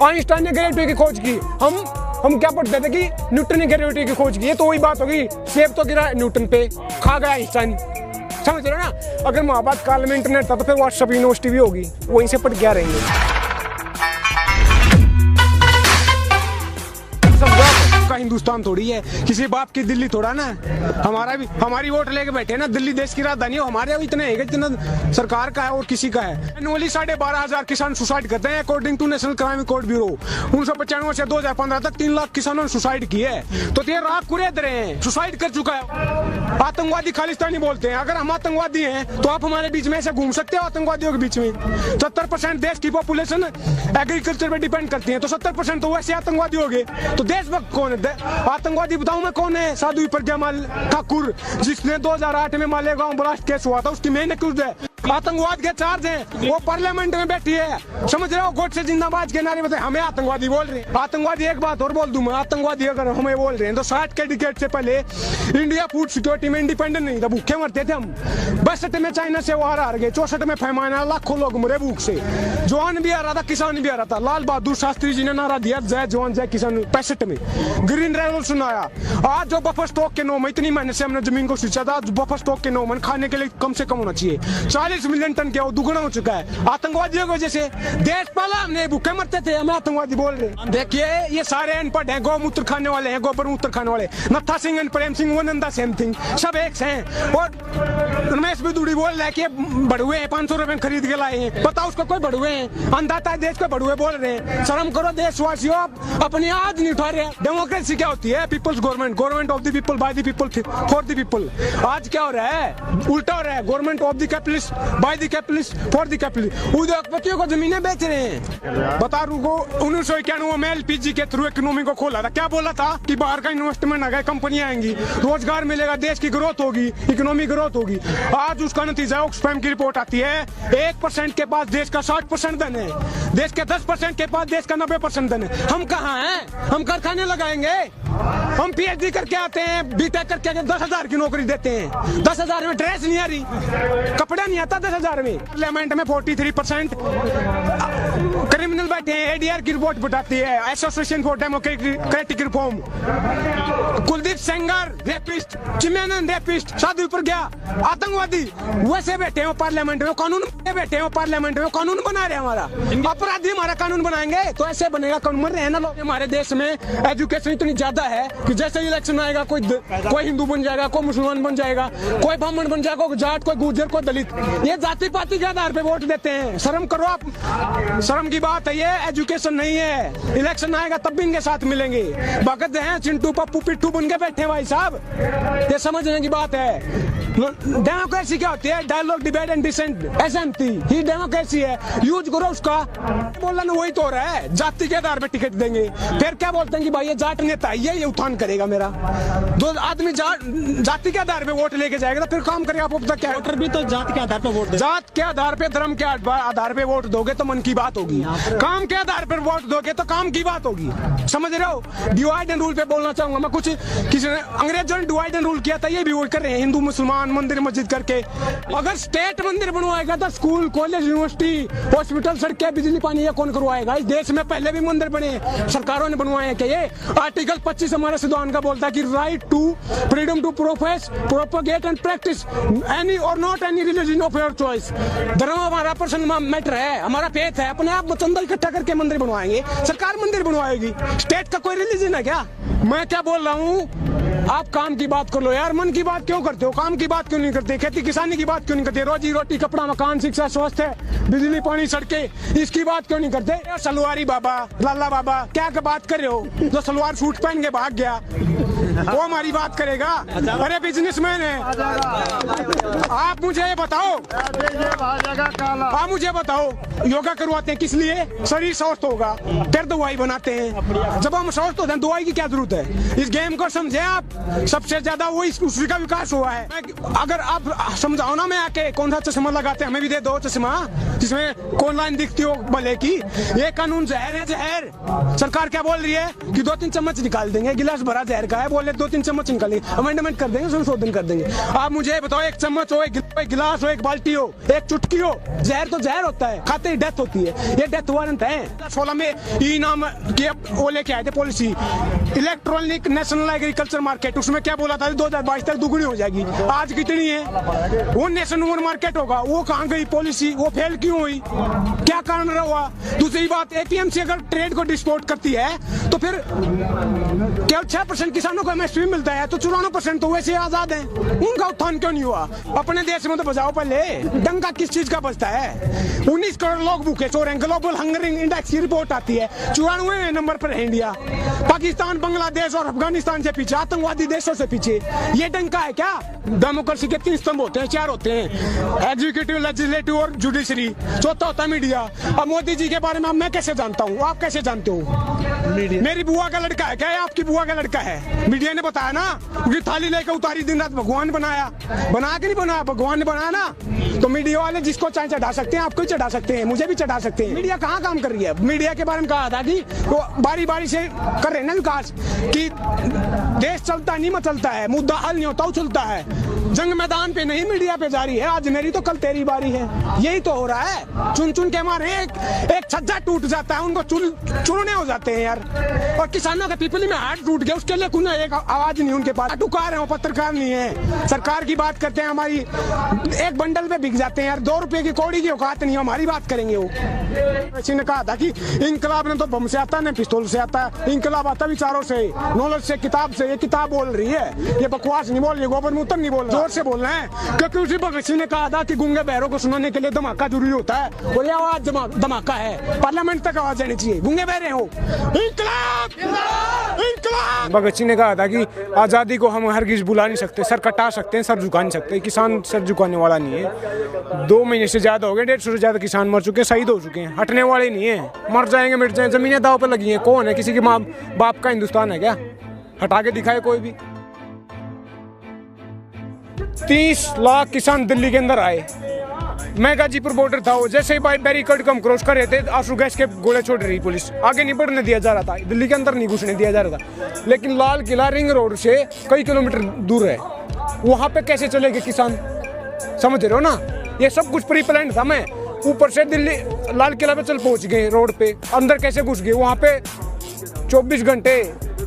Einstein ने gravity की खोज की, हम क्या पढ़ते थे कि न्यूटन ने ग्रेविटी की खोज की। ये तो वही बात होगी, सेब तो गिरा न्यूटन पे, खा गया आइंस्टाइन। समझ रहे हो ना? अगर महाभारत काल में इंटरनेट था तो फिर व्हाट्सएप यूनिवर्सिटी भी होगी, वहीं से पढ़ क्या रहेंगे। का हिंदुस्तान थोड़ी है, किसी बाप की दिल्ली थोड़ा ना। हमारी वोट लेके बैठे ना, दिल्ली देश की राजधानी, हमारे इतने है जितना सरकार का है और किसी का है। एनुअली 12,500 किसान सुसाइड करते हैं according to national crime record bureau. 1995 से 2015 तक 3 लाख किसानों ने सुसाइड की है। तो ये राख कुरेद रहे हैं, सुसाइड कर चुका है। आतंकवादी खालिस्तानी बोलते हैं। अगर हम आतंकवादी हैं तो आप हमारे बीच में ऐसे घूम सकते हो आतंकवादियों के बीच में? 70% देश की पॉपुलेशन एग्रीकल्चर पे डिपेंड करती है, तो 70% तो वैसे आतंकवादी हो गए। तो देशभक्त कौन है? आतंकवादी बताऊं मैं कौन है? साधु प्रज्ञा ठाकुर, जिसने 2008 में मालेगांव ब्लास्ट केस हुआ था, उसकी मेन एक्यूज है। आतंकवाद के चार्ज हैं, वो पार्लियामेंट में बैठी है। समझ रहे हो? गोट से जिंदाबाद के नारे बताए, हमें आतंकवादी बोल रहे हैं। आतंकवादी, एक बात और बोल दूं मैं, आतंकवादी अगर हमें बोल रहे हैं तो 60 के डिकेड से पहले इंडिया फूड सिक्योरिटी में इंडिपेंडेंट नहीं था, भूखे मरते थे हम। 62 में चाइना से वार हार गए, 64 में फैमान आया, लाखों लोग मरे भूख से। जवान भी आ रहा था, किसान भी आ रहा था। लाल बहादुर शास्त्री जी ने नारा दिया, जय जवान जय किसान। 65 में ग्रीन रेवोल्यूशन आया। आज जो बफर स्टॉक के नाम, इतनी मेहनत से हमने जमीन को सींचा था, बफर स्टॉक के नाम खाने के लिए कम से कम होना चाहिए। 40 मिलियन टन क्या दुगना हो चुका है आतंकवादियों की वजह से। देश पाला हमने, भूखे मरते थे, हमें आतंकवादी बोल रहे। देखिए ये सारे अनपढ़ हैं, गौमूत्र खाने वाले हैं, गोबर मूत्र खाने वाले। नत्था Singh and Prem Singh one and the same thing, सब एक से हैं। और रमेश बिदुड़ी बोल रहा है कि बड़ुए हैं, 500 रुपए खरीद के लाए हैं। पता उसको कोई बड़ुए हैं? अंधाता है देश को बड़ुए बोल रहे हैं। शर्म करो देशवासियों, अपनी आवाज नहीं उठा रहे। डेमोक्रेसी क्या होती है? People's government, government of the people, by the people, for the people. आज क्या हो रहा है? उल्टा हो रहा है। Government of the capitalist, by the capitalist, for the capitalist. उद्योगपतियों को जमीनें बेच रहे हैं। बता रुको, 1991 में एलपीजी के थ्रू इकोनॉमी को खोला था। क्या बोला था कि बाहर का इन्वेस्टमेंट आ गया, कंपनियां आएंगी, रोजगार मिलेगा, देश की ग्रोथ होगी, इकोनॉमी ग्रोथ होगी। आज उसका नतीजा ऑक्सफैम की रिपोर्ट आती है, 1% के पास देश का 60% धन है, देश के 10% के पास देश का 90% धन है। हम कहाँ हैं? हम कारखाने लगाएंगे? हम पीएचडी करके आते हैं, बीटेक करके 10,000 की नौकरी देते हैं। 10,000 में ड्रेस नहीं आ रही, कपड़ा नहीं आता 10,000 में। पार्लियामेंट में 43% क्रिमिनल बैठे हैं। एडीआर की रिपोर्ट बताती है, Association for democratic Reform. Kuldeep Sengar rapist, Chinmayanand rapist, साधु प्रज्ञा आतंकवादी, वैसे बैठे हैं पार्लियामेंट में। कानून बैठे हैं पार्लियामेंट में, कानून बना रहे हैं। हमारा अपराधी हमारा कानून बनाएंगे तो ऐसे बनेगा। कानून मर रहे हैं ना लोग। हमारे देश में एजुकेशन इतनी ज्यादा है कि जैसे इलेक्शन आएगा कोई हिंदू बन जाएगा, कोई मुसलमान बन जाएगा, कोई ब्राह्मण बन जाएगा, कोई जाट, कोई गुर्जर, कोई दलित। ये जाति पाति के आधार पे वोट देते हैं। शर्म करो आप, शर्म की बात है ये। एजुकेशन नहीं है। इलेक्शन आएगा तब भी इनके साथ मिलेंगे। भगत हैं चिंटू पप्पू पिट्ठू बन के बैठे भाई साहब, ये समझने की बात है। डेमोक्रेसी क्या होती है? डायलॉग, डिबेट एंड डिसेंट, एसएमटी ही डेमोक्रेसी है। यूज करो उसका। बोला ना वही तो हो रहा है, जाति के आधार पे टिकट देंगे। फिर क्या बोलते हैं कि भाई ये जाट नेता है, ये उत्थान करेगा मेरा। दो आदमी जाति के आधार पे वोट लेके जाएगा तो फिर काम करेगा। आपको पता क्या, वोटर भी तो जात के आधार पे वोट दे। जात के आधार पे, धर्म के आधार पे वोट दोगे तो मन की बात होगी। काम के आधार पर वोट दोगे तो काम की बात होगी। समझ रहे हो? डिवाइड एंड रूल पे बोलना चाहूंगा मैं। कुछ किसी ने, अंग्रेजों ने डिवाइड एंड रूल किया था, ये भी वोट कर रहे हैं, हिंदू मुसलमान मंदिर मस्जिद करके। अगर स्टेट मंदिर बनवाएगा तो स्कूल, कॉलेज, यूनिवर्सिटी, हॉस्पिटल, सड़कें, बिजली, पानी ये कौन करवाएगा? इस देश में पहले भी मंदिर बने, सरकारों ने बनवाए हैं। क्या ये आर्टिकल 25 हमारे संविधान का बोलता है कि right to freedom to profess, propagate and practice any or not any religion of your choice. धर्म हमारा पर्सनल मैटर है, हमारा फेथ है। अपने आप चंदा इकट्ठा करके मंदिर बनवाएंगे, सरकार मंदिर बनवाएगी। स्टेट का कोई रिलीजन है क्या? मैं क्या बोल रहा हूँ, आप काम की बात कर लो यार। मन की बात क्यों करते हो? काम की बात क्यों नहीं करते? खेती किसानी की बात क्यों नहीं करते? रोजी रोटी, कपड़ा, मकान, शिक्षा, स्वास्थ्य, बिजली, पानी, सड़कें, इसकी बात क्यों नहीं करते? सलवारी बाबा, लाला बाबा क्या बात कर रहे हो? जो सलवार सूट पहन के भाग गया वो हमारी बात करेगा? अरे बिजनेसमैन है आप। मुझे बताओ, आप मुझे बताओ, योगा करवाते हैं किस लिए? शरीर स्वस्थ होगा, फिर दवाई बनाते हैं। जब हम स्वस्थ होते हैं दवाई की क्या जरूरत है? इस गेम को समझे आप। सबसे ज्यादा वो उसी का विकास हुआ है। अगर आप समझाओ ना, मैं आके कौन सा चश्मा लगाते हैं, हमें भी दे दो चश्मा जिसमें कौन लाइन दिखती हो भले की। ये कानून जहर है, जहर। सरकार क्या बोल रही है कि 2-3 चम्मच निकाल देंगे, गिलास भरा जहर का है। बोले वाले 2-3 चम्मच निकाले, अमेंडमेंट कर देंगे, संशोधन कर देंगे। आप मुझे बताओ, एक चम्मच हो, एक गिलास हो, एक बाल्टी हो, एक चुटकी हो, जहर तो जहर होता है, खाते ही डेथ होती है। ये डेथ वारंट है। 16 में ई नाम की वो लेके आए थे policy, electronic national agriculture market, उसमें क्या बोला था 2022 तक दुगनी हो जाएगी। आज कितनी है? वो नेशनल मार्केट होगा, वो कहाँ गई पॉलिसी? वो फेल क्यों हुई? क्या कारण रहा? दूसरी बात, एपीएमसी अगर ट्रेड को डिस्पोर्ट करती है तो फिर केवल 6% किसानों को एमएसपी मिलता है, तो 94% तो वैसे आजाद हैं। उनका उत्थान क्यों नहीं हुआ? अपने देश में तो बजाओ पहले। डंका किस चीज का बजता है? 19 करोड़ लोग भूखे सो रहे हैं। ग्लोबल हंगरिंग इंडेक्स की रिपोर्ट आती है, 94वें नंबर पर है इंडिया। पाकिस्तान, बांग्लादेश और अफगानिस्तान से पीछे, आतंकवादी देशों से पीछे। ये डंका है क्या? डेमोक्रेसी के 3 स्तंभ होते हैं, 4 होते हैं, एग्जीक्यूटिव, लेजिस्लेटिव और जुडिशरी। चौथा होता है मीडिया। अब मोदी जी के बारे में मैं कैसे जानता हूँ, आप कैसे जानते हो? मेरी बुआ का लड़का है क्या? आपकी बुआ का लड़का है? मीडिया ने बताया ना, उनकी थाली लेकर उतारी, दिन रात भगवान बनाया के नहीं बनाया, भगवान ने बनाया ना। तो मीडिया वाले जिसको चाहे चढ़ा सकते हैं, आपको ही चढ़ा सकते हैं, मुझे भी चढ़ा सकते हैं। मीडिया कहाँ काम कर रही है? मीडिया के बारे में कहा था कि वो बारी बारी से कर रहे हैं ना विकास, कि देश चलता नहीं मचलता है, मुद्दा हल नहीं होता उछलता है। जंग मैदान पे नहीं, मीडिया पे जारी है। आज मेरी तो कल तेरी बारी है, यही तो हो रहा है। चुन चुन के हमारे एक छज्जा टूट जाता है, उनको चुनने हो जाते हैं यार। और किसानों के पिपली में हाथ टूट गया, उसके लिए कोई एक आवाज नहीं उनके पास। टुकार है, वो पत्रकार नहीं है। सरकार की बात करते हैं, हमारी एक बंडल पे बिक जाते हैं यार। 2 रुपए की कौड़ी की औकात नहीं, हमारी बात करेंगे वो। किसी ने कहा था कि इनकलाब ने तो बम से आता है, पिस्तौल से आता है। इनकलाब आता विचारों से, नॉलेज से, किताब से। ये किताब बोल रही है, ये बकवास नहीं बोल रही, गोबर मूत्र नहीं बोल रहा, जोर से बोल रहे हैं। क्योंकि उसी भगत सिंह ने कहा था कि गूंगे बहरों को सुनाने के लिए धमाका जरूरी होता है, और ये आवाज धमाका है। पार्लियामेंट तक आवाज जानी चाहिए, गूंगे बहरे हो। इंकलाब, इंकलाब। भगत सिंह ने कहा था कि आजादी को हम हरगिज बुला नहीं सकते, सर कटा सकते हैं, सर झुका नहीं सकते। किसान सर झुकाने वाला नहीं है। 2 महीने से ज्यादा हो गए, 150 से ज्यादा किसान मर चुके हैं, शहीद हो चुके हैं, हटने वाले नहीं है। मर जाएंगे, मिट जाएंगे, जमीनें दाव पे लगी हैं। कौन है? किसी के माँ बाप का हिंदुस्तान है क्या? हटा के दिखाए कोई भी। 30 लाख किसान दिल्ली के अंदर आए। मैं गाजीपुर बॉर्डर था, वो जैसे ही बैरिकेड को हम क्रॉस कर रहे थे, आंसू गैस के गोले छोड़ रही पुलिस। आगे नहीं बढ़ने दिया जा रहा था, दिल्ली के अंदर नहीं घुसने दिया जा रहा था। लेकिन लाल किला रिंग रोड से कई किलोमीटर दूर है, वहां पे कैसे चलेंगे किसान? समझ रहे हो ना? ये सब कुछ प्री प्लान था। मैं ऊपर से दिल्ली लाल किला पे चल पहुंच गए, रोड पे अंदर कैसे घुस गए? वहां पे 24 घंटे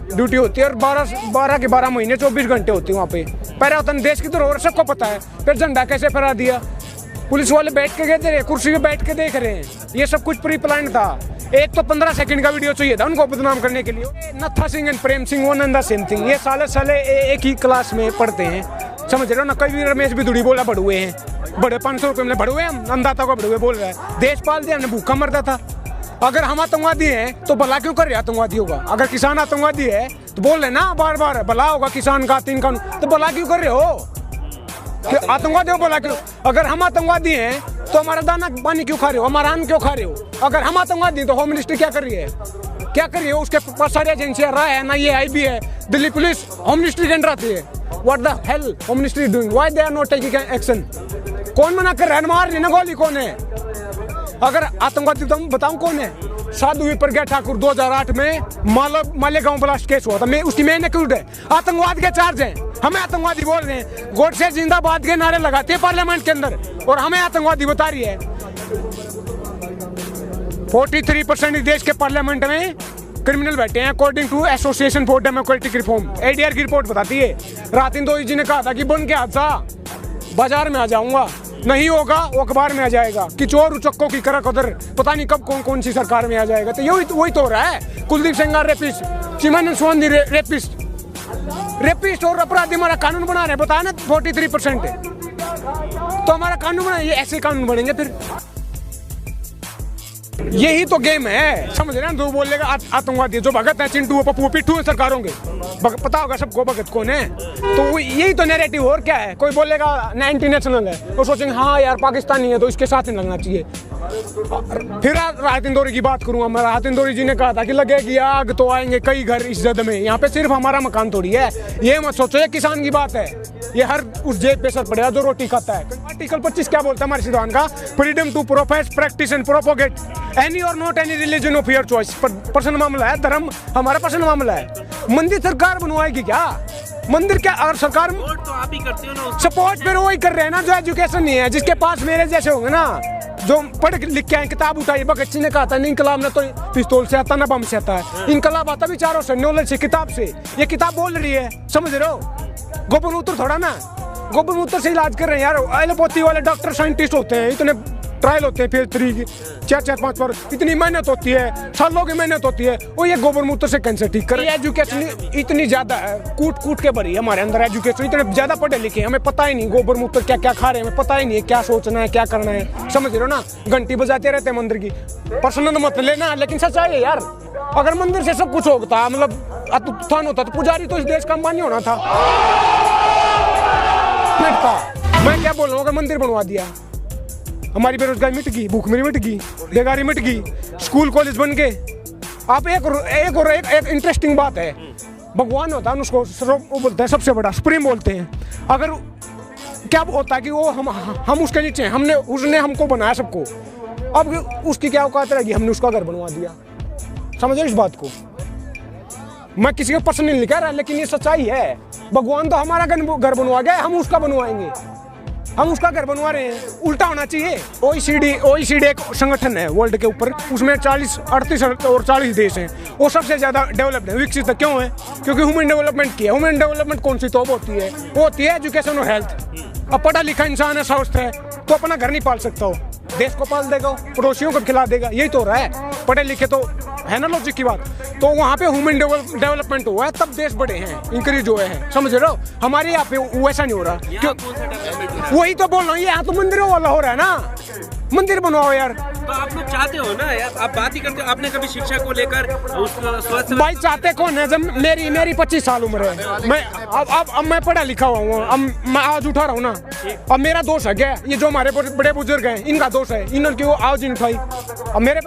ड्यूटी होती है, और 12 के 12 महीने 24 घंटे होती है वहाँ पे। पैरावतन देश की तरह सबको पता है। फिर झंडा कैसे फहरा दिया? पुलिस वाले बैठ के कहते रहे, कुर्सी पे बैठ के देख रहे हैं। ये सब कुछ प्री प्लान था। एक तो 15 सेकंड का वीडियो चाहिए था उनको बदनाम करने के लिए। नत्था Singh and Prem Singh one and the same thing. ये साले एक ही क्लास में पढ़ते हैं, समझ रहे हो ना? कभी रमेश भी धुड़ी बोला बड़ुए हैं, बड़े 500 रुपये में बड़ुए, हम अंदाता को बड़ुए बोल रहा है। देश पाल दिया, हमने भूखा मरता था। अगर हम आतंकवादी हैं तो भला क्यों कर रहे आतंकवादी होगा? अगर किसान आतंकवादी है तो बोल रहे ना बार बार भला होगा किसान का, 3 कानून, तो भला क्यों कर रहे हो? आतंकवादी हो भला क्यों? अगर हम आतंकवादी हैं तो हमारा दाना पानी क्यों खा रहे हो? हमारा अन्न क्यों खा रहे हो? अगर हम आतंकवादी हैं तो होम मिनिस्ट्री क्या कर रही है? क्या कर रही है? उसके पास सारी एजेंसियां रहा है ना, ये IB है, दिल्ली पुलिस होम मिनिस्ट्री के अंदर आती है। What the hell home ministry doing? Why they are not taking action? कौन मना कर रहा है? मार रही ना गोली कौन है? अगर आतंकवादी तो बताऊं कौन है? साधु प्रज्ञा ठाकुर 2008 में मालेगांव ब्लास्ट केस हुआ था, मैं उसकी मेन एक्यूज है। आतंकवाद के चार्ज हैं, हमें आतंकवादी बोल रहे हैं। गोडसे जिंदाबाद के नारे लगाते हैं पार्लियामेंट के अंदर, और हमें आतंकवादी बता रही है। 43% देश के पार्लियामेंट में क्रिमिनल बैठे हैं, according to association for democratic reform. ADR की रिपोर्ट बताती है। रात इंदौरी जी ने कहा था कि बन के हादसा बाजार में आ जाऊंगा, नहीं होगा वो अखबार में आ जाएगा कि चोर उचक्कों की करक उधर, पता नहीं कब कौन सी सरकार में आ जाएगा। तो वही तो हो रहा है। कुलदीप सेंगार रेपिस्ट, चिमन स्वामी रेपिस्ट और अपराधी हमारा कानून बना रहे हैं। बताया ना 43% है, तो हमारा कानून बना, ये ऐसे कानून बनेंगे फिर? यही तो गेम है, समझ रहे हैं? दो बोलेगा आतंकवादी, जो भगत है, चिंटू पप्पू पिट्ठू है सरकारों के, पता होगा सबको भगत कौन है। तो यही तो नैरेटिव, और क्या है? कोई बोलेगा एंटी नेशनल है तो सोचेंगे हाँ यार पाकिस्तानी है तो इसके साथ नहीं लगना चाहिए। फिर राहत इंदौरी की बात करूंगा मैं। राहत इंदौरी जी ने कहा था कि लगेगी आग तो आएंगे कई घर इस जद में। यहाँ पे सिर्फ हमारा मकान थोड़ी है, ये मत सोचो ये किसान की बात है। ये हर उस जेब पे सर पड़ेगा जो रोटी खाता है। आर्टिकल 25 क्या बोलता है हमारे संविधान का? Freedom to profess, practice and propagate any or not any religion of your choice. Personal मामला है, धर्म हमारा पर्सनल मामला है। मंदिर सरकार बनवाएगी क्या? मंदिर क्या? अगर सरकार तो आप ही करते हो ना, सपोर्ट फिर वही कर रहे हैं ना जो एजुकेशन नहीं है, जिसके पास मेरे जैसे होंगे ना, जो पढ़ लिख के आए, किताब उठाई। बच्ची ने कहा था इनकलाब ना तो पिस्तौल से आता ना बम से आता है, इनकलाब आता विचारों से, नॉलेज से, किताब से। ये किताब बोल रही है, समझ रहे हो? गोपन मूत्र थोड़ा ना, गोपन मूत्र से इलाज कर रहे हैं यार। एलोपैथी वाले डॉक्टर साइंटिस्ट होते हैं, इतने ट्रायल होते हैं, फिर 3 4 5 बार, इतनी मेहनत होती है, सालों की मेहनत होती है। वो ये गोबर मूत्र से कैंसर ठीक कर। एजुकेशन इतनी ज्यादा है, कूट कूट के भरी है हमारे अंदर एजुकेशन। इतने ज्यादा पढ़े लिखे, हमें पता ही नहीं गोबर मूत्र क्या क्या खा रहे हैं, हमें पता ही नहीं है क्या सोचना है, क्या करना है, समझ रहे हो ना? घंटी बजाते रहते हैं मंदिर की। पर्सनल मत लेना, लेकिन सच्चाई है यार। अगर मंदिर से सब कुछ होता, मतलब उत्थान होता, तो पुजारी तो इस देश का अंबानी होना था। मैं क्या बोल रहा हूँ, अगर मंदिर बनवा दिया, हमारी बेरोजगारी मिट गई, भूखमरी मिट गई, बेगारी मिट गई, स्कूल कॉलेज बन गए। आप एक इंटरेस्टिंग बात है, भगवान होता है उसको वो बोलते हैं सबसे बड़ा, सुप्रीम बोलते हैं। अगर क्या होता है कि वो हम उसके नीचे हैं, उसने हमको बनाया सबको, अब उसकी क्या औकात रहेगी? हमने उसका घर बनवा दिया। समझो इस बात को। मैं किसी को पर्सनली नहीं कह रहा, लेकिन ये सच्चाई है। भगवान तो हमारा घर बनवा गया, हम उसका बनवाएंगे। हम उसका घर बनवा रहे हैं, उल्टा होना चाहिए। OECD एक संगठन है वर्ल्ड के ऊपर, उसमें 38 और 40 देश हैं। वो सबसे ज्यादा डेवलप्ड है, विकसित क्यों है? क्योंकि ह्यूमन डेवलपमेंट की है। ह्यूमन डेवलपमेंट कौन सी तो होती है? वो होती है एजुकेशन और हेल्थ। अब पढ़ा लिखा इंसान है, स्वस्थ है, तो अपना घर नहीं पाल सकता हो, देश को पाल देगा, पड़ोसियों को खिला देगा। यही तो हो रहा है। पढ़े लिखे तो है ना, लॉजिक की बात। तो वहाँ पे ह्यूमन डेवलपमेंट हुआ है, तब देश बड़े हैं, इंक्रीज हुए हैं, समझ रहे हो? हमारे यहाँ पे वैसा नहीं हो रहा। क्यों? वही तो बोल रहा हूँ, यहाँ तो मंदिरों वाला हो रहा है ना। मंदिर बनवाओ यार। तो आप लोग चाहते हो ना यार, आप बात ही करते हो। आपने कभी शिक्षा को लेकर स्वास्थ्य भाई चाहते कौन है? जब मेरी 25 साल उम्र है, मैं अब मैं पढ़ा लिखा हुआ हूँ, अब मैं आवाज उठा रहा हूँ ना। अब मेरा दोष है क्या? ये जो हमारे बड़े बुजुर्ग हैं, इनका दोष है, इन्होंने क्यों आवाज नहीं उठाई? अब मेरे